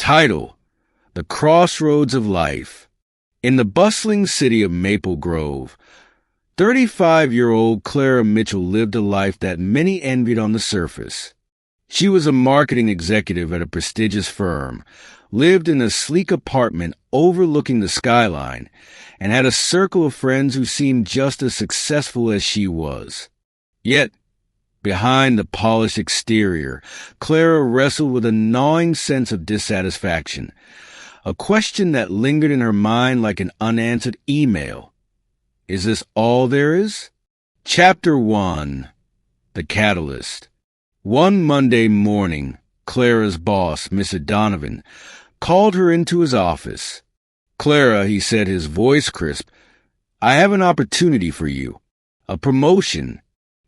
Title: The Crossroads of Life. In the bustling city of Maple Grove, 35-year-old Clara Mitchell lived a life that many envied on the surface. She was a marketing executive at a prestigious firm, lived in a sleek apartment overlooking the skyline, and had a circle of friends who seemed just as successful as she was. Yet, behind the polished exterior, Clara wrestled with a gnawing sense of dissatisfaction, a question that lingered in her mind like an unanswered email. Is this all there is? Chapter 1. The Catalyst. One Monday morning, Clara's boss, Mr. Donovan, called her into his office. "Clara," he said, his voice crisp, "I have an opportunity for you. A promotion.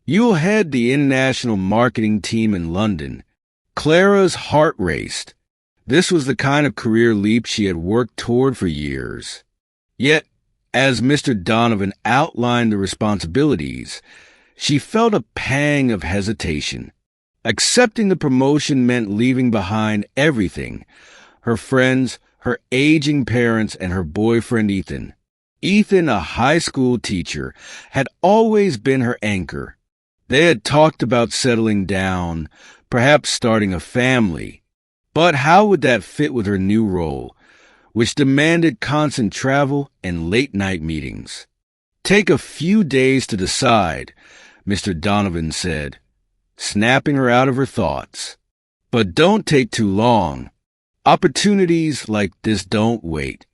You'll head the international marketing team in London." Clara's heart raced. This was the kind of career leap she had worked toward for years. Yet, as Mr. Donovan outlined the responsibilities, she felt a pang of hesitation. Accepting the promotion meant leaving behind everything: her friends, her aging parents, and her boyfriend Ethan. Ethan, a high school teacher, had always been her anchor. They had talked about settling down, perhaps starting a family. But how would that fit with her new role, which demanded constant travel and late-night meetings? "Take a few days to decide," Mr. Donovan said, snapping her out of her thoughts. "But don't take too long. Opportunities like this don't wait."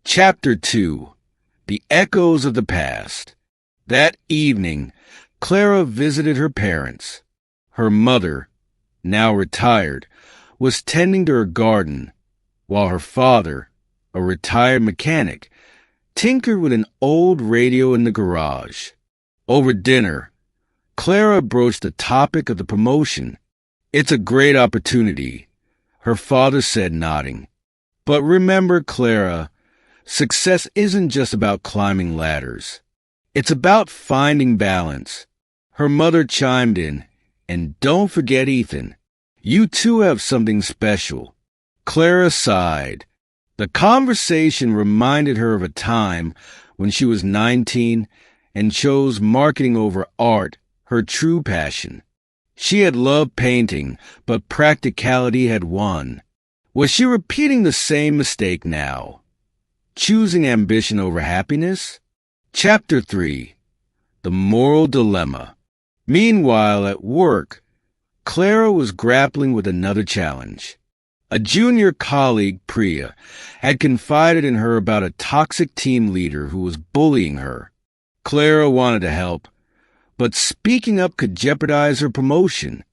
Chapter 2. The Echoes of the Past. That evening, Clara visited her parents. Her mother, now retired, was tending to her garden, while her father, a retired mechanic, tinkered with an old radio in the garage. Over dinner, Clara broached the topic of the promotion. "It's a great opportunity," her father said, nodding. "But remember, Clara, success isn't just about climbing ladders. It's about finding balance." Her mother chimed in, "And don't forget Ethan. You two have something special." Clara sighed. The conversation reminded her of a time when she was 19 and chose marketing over art, her true passion. She had loved painting, but practicality had won. Was she repeating the same mistake now? Choosing ambition over happiness? Chapter 3. The Moral Dilemma. Meanwhile, at work, Clara was grappling with another challenge. A junior colleague, Priya, had confided in her about a toxic team leader who was bullying her. Clara wanted to help, but speaking up could jeopardize her promotion.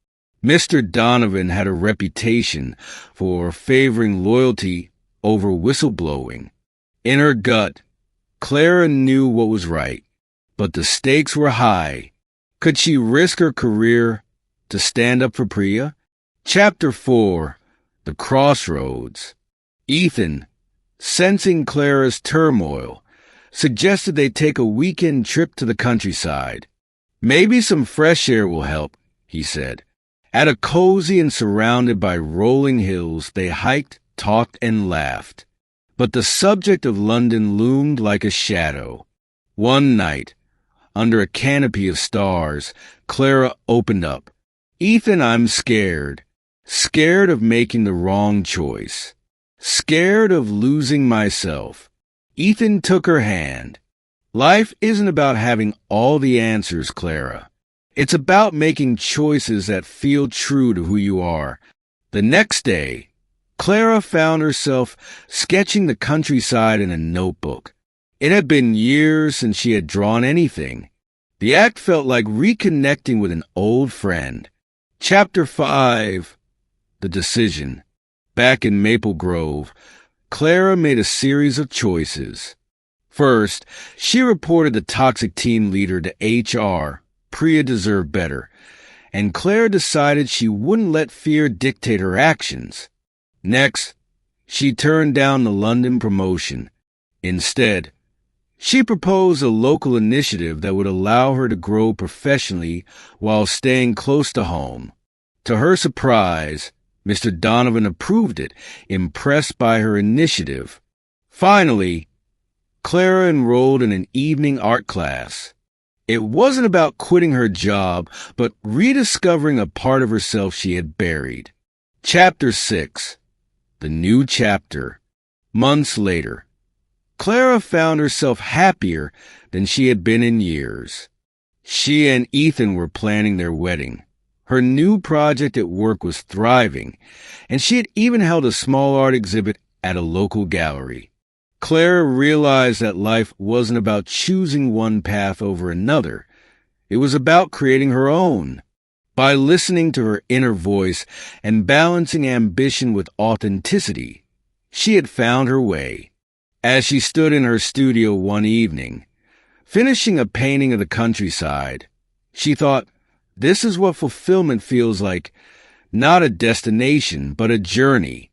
Mr. Donovan had a reputation for favoring loyalty over whistleblowing. In her gut, Clara knew what was right, but the stakes were high. Could she risk her career to stand up for Priya? Chapter 4. The Crossroads. Ethan, sensing Clara's turmoil, suggested they take a weekend trip to the countryside. "Maybe some fresh air will help," he said. At a cozy and surrounded by rolling hills, they hiked, talked, and laughed. But the subject of London loomed like a shadow. One night, under a canopy of stars, Clara opened up. "Ethan, I'm scared. Scared of making the wrong choice. Scared of losing myself." Ethan took her hand. "Life isn't about having all the answers, Clara. It's about making choices that feel true to who you are." The next day, Clara found herself sketching the countryside in a notebook. It had been years since she had drawn anything. The act felt like reconnecting with an old friend. Chapter 5. The Decision. Back in Maple Grove, Clara made a series of choices. First, she reported the toxic team leader to HR. Priya deserved better, and Clara decided she wouldn't let fear dictate her actions. Next, she turned down the London promotion. Instead, she proposed a local initiative that would allow her to grow professionally while staying close to home. To her surprise, Mr. Donovan approved it, impressed by her initiative. Finally, Clara enrolled in an evening art class. It wasn't about quitting her job, but rediscovering a part of herself she had buried. Chapter 6. The New Chapter. Months later, Clara found herself happier than she had been in years. She and Ethan were planning their wedding. Her new project at work was thriving, and she had even held a small art exhibit at a local gallery. Clara realized that life wasn't about choosing one path over another. It was about creating her own. By listening to her inner voice and balancing ambition with authenticity, she had found her way. As she stood in her studio one evening, finishing a painting of the countryside, she thought, this is what fulfillment feels like, not a destination, but a journey.